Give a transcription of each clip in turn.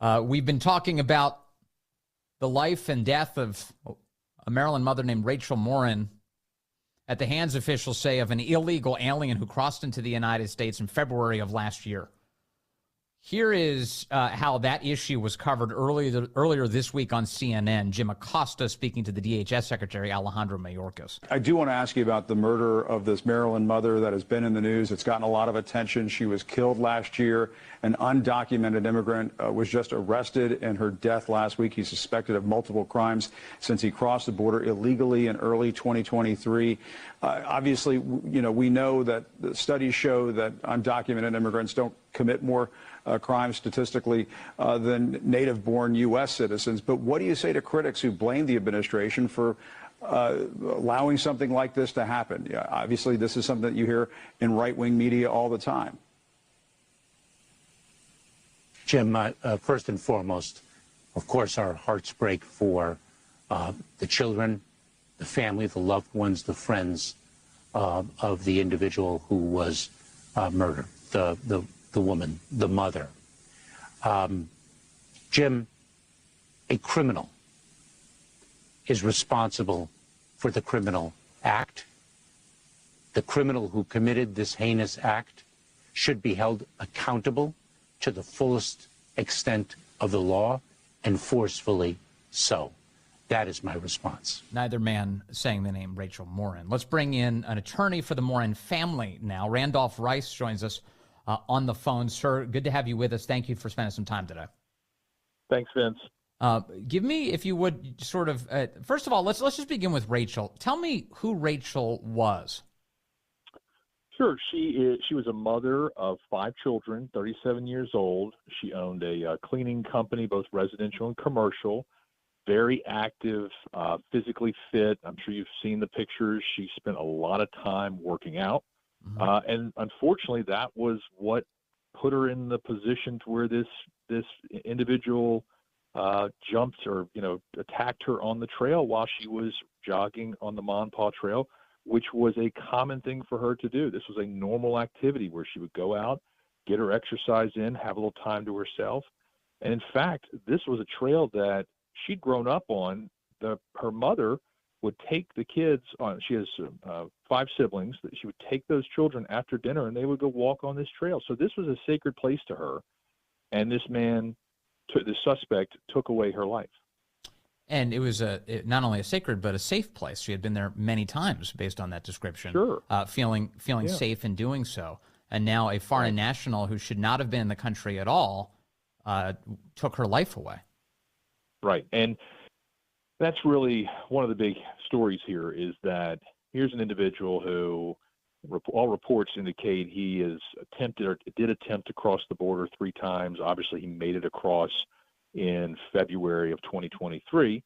We've been talking about the life and death of a Maryland mother named Rachel Morin at the hands, officials say, of an illegal alien who crossed into the United States in February of last year. Here is how that issue was covered earlier this week on CNN. Jim Acosta speaking to the DHS Secretary Alejandro Mayorkas. I do want to ask you about the murder of this Maryland mother that has been in the news. It's gotten a lot of attention. She was killed last year. An undocumented immigrant was just arrested in her death last week. He's suspected of multiple crimes since he crossed the border illegally in early 2023. Obviously, we know that the studies show that undocumented immigrants don't commit more crimes statistically than native-born U.S. citizens. But what do you say to critics who blame the administration for allowing something like this to happen? Yeah, obviously, this is something that you hear in right-wing media all the time. Jim, first and foremost, of course, our hearts break for the children, the family, the loved ones, the friends of the individual who was murdered, the woman, the mother. Jim, a criminal is responsible for the criminal act. The criminal who committed this heinous act should be held accountable to the fullest extent of the law, and forcefully so. That is my response. Neither man saying the name Rachel Morin. Let's bring in an attorney for the Morin family now. Randolph Rice joins us on the phone. Sir, good to have you with us. Thank you for spending some time today. Thanks, Vince. Give me, if you would, sort of, first of all, let's just begin with Rachel. Tell me who Rachel was. Sure. She was a mother of 5 children, 37 years old. She owned a cleaning company, both residential and commercial. Very active, physically fit. I'm sure you've seen the pictures. She spent a lot of time working out. Mm-hmm. And unfortunately, that was what put her in the position to where this individual jumped or, attacked her on the trail while she was jogging on the Monpaw Trail, which was a common thing for her to do. This was a normal activity where she would go out, get her exercise in, have a little time to herself. And in fact, this was a trail that she'd grown up on. Her mother would take the kids on. She has 5 siblings. That she would take those children after dinner, and they would go walk on this trail. So this was a sacred place to her. And this man, the suspect, took away her life. And it was not only a sacred, but a safe place. She had been there many times based on that description. Sure. Feeling safe in doing so. And now a foreign national who should not have been in the country at all took her life away. Right. And that's really one of the big stories here, is that here's an individual who all reports indicate he did attempt to cross the border 3 times. Obviously, he made it across in February of 2023.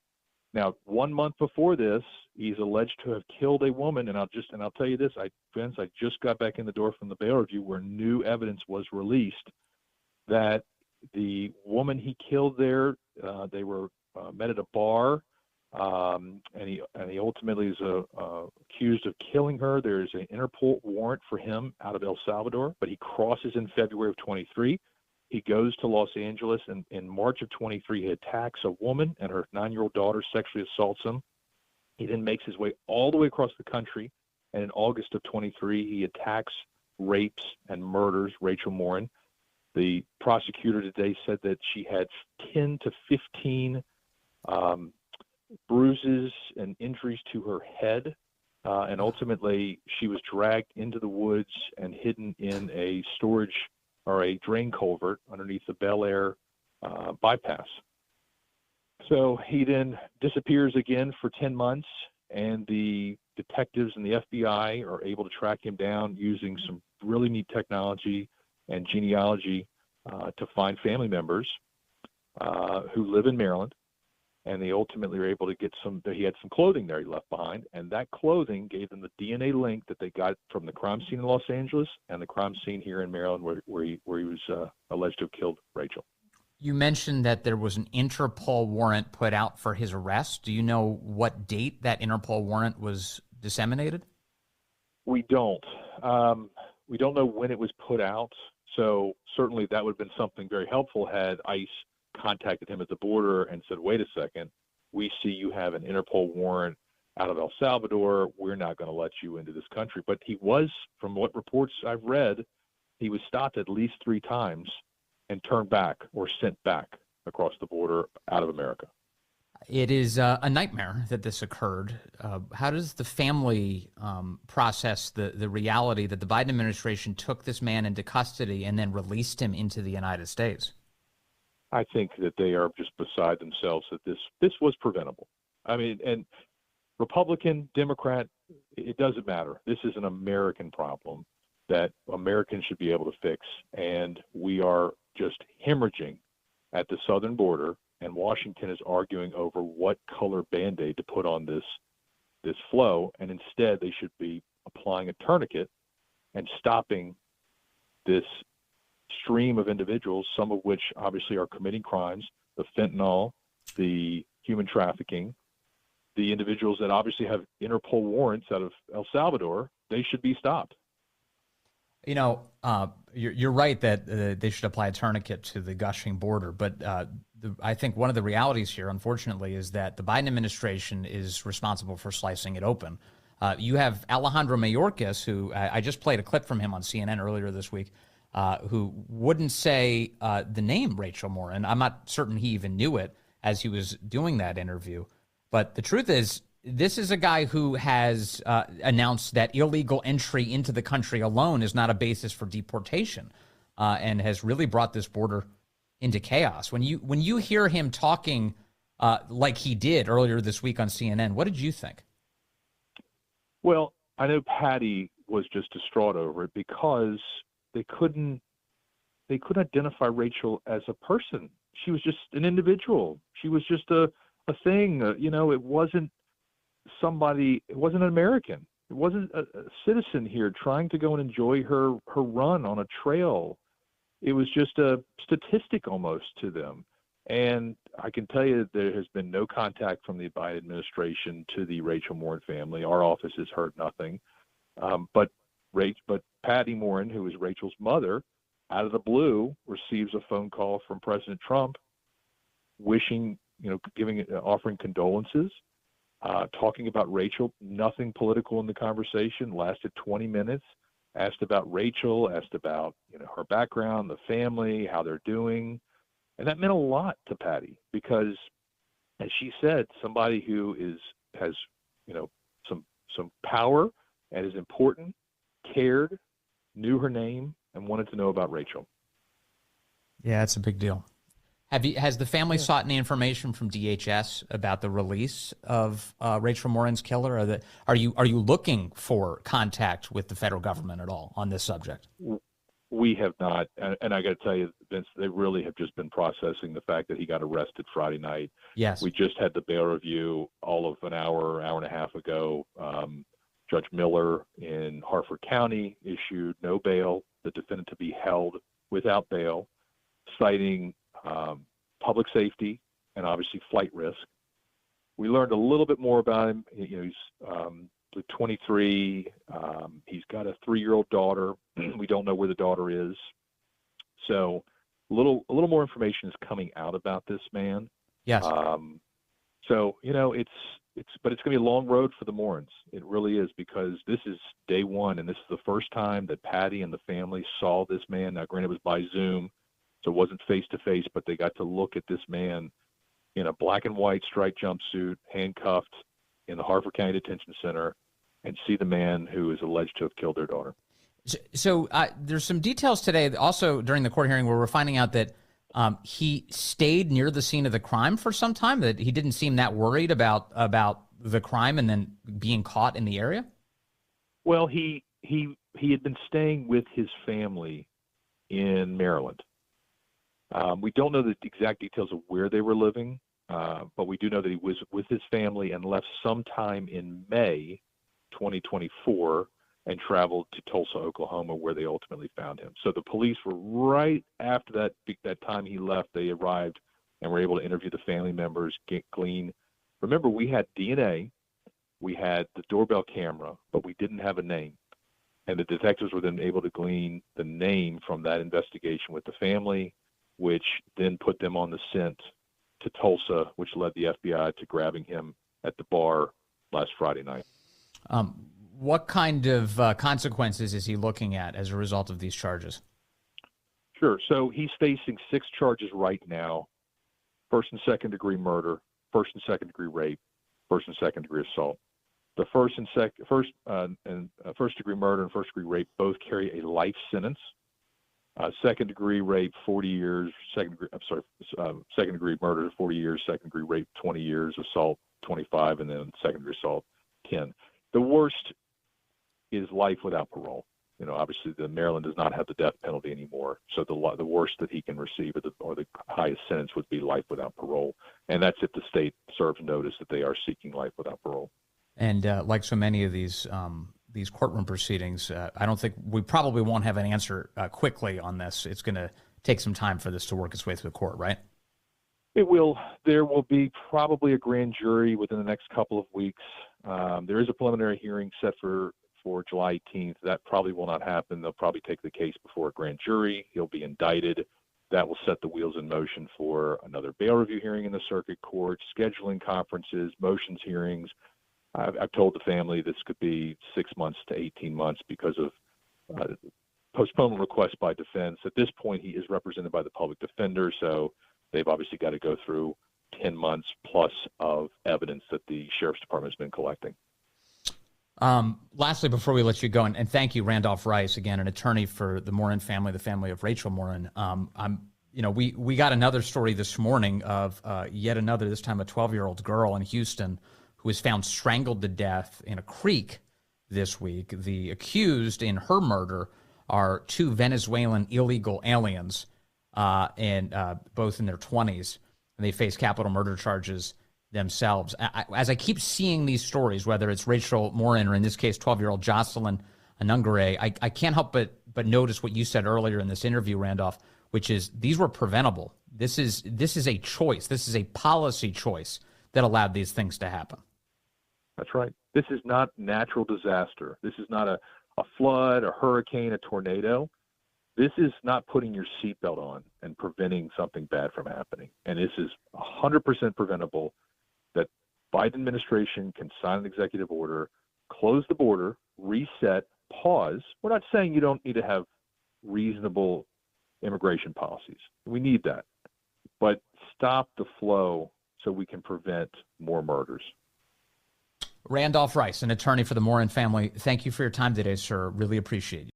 Now, 1 month before this, he's alleged to have killed a woman. And I'll tell you this, Vince, I just got back in the door from the bail review where new evidence was released that the woman he killed there, they were met at a bar, and he ultimately is accused of killing her. There's an Interpol warrant for him out of El Salvador, but he crosses in February of 23. He goes to Los Angeles, and in March of 23, he attacks a woman and her 9-year-old daughter, sexually assaults him. He then makes his way all the way across the country, and in August of 23, he attacks, rapes, and murders Rachel Morin. The prosecutor today said that she had 10 to 15 bruises and injuries to her head, and ultimately she was dragged into the woods and hidden in a storage or a drain culvert underneath the Bel Air bypass. So he then disappears again for 10 months, and the detectives and the FBI are able to track him down using some really neat technology and genealogy to find family members who live in Maryland. And they ultimately were able to get he had some clothing there he left behind, and that clothing gave them the DNA link that they got from the crime scene in Los Angeles and the crime scene here in Maryland where he was alleged to have killed Rachel. You mentioned that there was an Interpol warrant put out for his arrest. Do you know what date that Interpol warrant was disseminated? We don't. We don't know when it was put out. So certainly that would have been something very helpful had ICE contacted him at the border and said, wait a second, we see you have an Interpol warrant out of El Salvador. We're not going to let you into this country. But he was, from what reports I've read, he was stopped at least 3 times and turned back or sent back across the border out of America. It is a nightmare that this occurred. How does the family process the reality that the Biden administration took this man into custody and then released him into the United States? I think that they are just beside themselves that this was preventable. I mean, and Republican, Democrat, it doesn't matter. This is an American problem that Americans should be able to fix, and we are just hemorrhaging at the southern border, and Washington is arguing over what color Band-Aid to put on this flow, and instead they should be applying a tourniquet and stopping this stream of individuals, some of which obviously are committing crimes, the fentanyl, the human trafficking, the individuals that obviously have Interpol warrants out of El Salvador. They should be stopped. You know, you're right that they should apply a tourniquet to the gushing border. But I think one of the realities here, unfortunately, is that the Biden administration is responsible for slicing it open. You have Alejandro Mayorkas, who I just played a clip from him on CNN earlier this week, who wouldn't say the name Rachel Morin. I'm not certain he even knew it as he was doing that interview. But the truth is, this is a guy who has announced that illegal entry into the country alone is not a basis for deportation, and has really brought this border into chaos. When you hear him talking like he did earlier this week on CNN, what did you think? Well, I know Patty was just distraught over it because they couldn't identify Rachel as a person. She was just an individual. She was just a thing. It wasn't somebody. It wasn't an American. It wasn't a citizen here trying to go and enjoy her run on a trail. It was just a statistic almost to them. And I can tell you that there has been no contact from the Biden administration to the Rachel Morin family. Our office has heard nothing. But Patty Morin, who is Rachel's mother, out of the blue receives a phone call from President Trump wishing, offering condolences, talking about Rachel. Nothing political in the conversation, lasted 20 minutes, asked about Rachel, asked about, her background, the family, how they're doing. And that meant a lot to Patty because, as she said, somebody who has some power and is important, cared, knew her name, and wanted to know about Rachel. Yeah, it's a big deal. Has the family sought any information from DHS about the release of Rachel Morin's killer? Are you looking for contact with the federal government at all on this subject? We have not, and I got to tell you, Vince, they really have just been processing the fact that he got arrested Friday night. Yes. We just had the bail review all of an hour and a half ago. Judge Miller in Harford County issued no bail, the defendant to be held without bail, citing public safety and obviously flight risk. We learned a little bit more about him. He's 23. He's got a 3-year-old daughter. We don't know where the daughter is. So a little more information is coming out about this man. Yes. But it's going to be a long road for the Morins. It really is, because this is day one, and this is the first time that Patty and the family saw this man. Now, granted, it was by Zoom, so it wasn't face-to-face, but they got to look at this man in a black and white striped jumpsuit, handcuffed in the Harford County Detention Center, and see the man who is alleged to have killed their daughter. So there's some details today, also during the court hearing, where we're finding out that he stayed near the scene of the crime for some time, that he didn't seem that worried about the crime and then being caught in the area? Well, he had been staying with his family in Maryland. We don't know the exact details of where they were living, but we do know that he was with his family and left sometime in May 2024 and traveled to Tulsa, Oklahoma, where they ultimately found him. So the police were right after that time he left. They arrived and were able to interview the family members, glean. Remember, we had DNA, we had the doorbell camera, but we didn't have a name. And the detectives were then able to glean the name from that investigation with the family which then put them on the scent to Tulsa, which led the FBI to grabbing him at the bar last Friday night. What kind of consequences is he looking at as a result of these charges? Sure. So he's facing 6 charges right now: first and second degree murder, first and second degree rape, first and second degree assault. The first degree murder and first degree rape both carry a life sentence. Second degree rape, 40 years. Second degree murder, 40 years. Second degree rape, 20 years. Assault, 25, and then second degree assault, 10. The worst is life without parole. Obviously, Maryland does not have the death penalty anymore, so the worst that he can receive, or the highest sentence, would be life without parole, and that's if the state serves notice that they are seeking life without parole. And like so many of these courtroom proceedings, I don't think we probably won't have an answer quickly on this. It's going to take some time for this to work its way through the court, right? It will. There will be probably a grand jury within the next couple of weeks. There is a preliminary hearing set for July 18th. That probably will not happen. They'll probably take the case before a grand jury. He'll be indicted. That will set the wheels in motion for another bail review hearing in the circuit court, scheduling conferences, motions hearings. I've told the family this could be 6 months to 18 months because of postponement requests by defense. At this point, he is represented by the public defender, so they've obviously got to go through 10 months plus of evidence that the sheriff's department has been collecting. Lastly, before we let you go, and thank you, Randolph Rice, again, an attorney for the Morin family, the family of Rachel Morin. We got another story this morning of yet another, this time a 12-year-old girl in Houston who was found strangled to death in a creek this week. The accused in her murder are 2 Venezuelan illegal aliens, and both in their 20s. And they face capital murder charges themselves. As I keep seeing these stories, whether it's Rachel Morin or in this case 12-year-old Jocelyn Anungare, I can't help but notice what you said earlier in this interview, Randolph, which is these were preventable. This is a choice. This is a policy choice that allowed these things to happen. That's right. This is not natural disaster. This is not a flood, a hurricane, a tornado. This is not putting your seatbelt on and preventing something bad from happening. And this is 100% preventable. That Biden administration can sign an executive order, close the border, reset, pause. We're not saying you don't need to have reasonable immigration policies. We need that. But stop the flow so we can prevent more murders. Randolph Rice, an attorney for the Morin family, thank you for your time today, sir. Really appreciate it.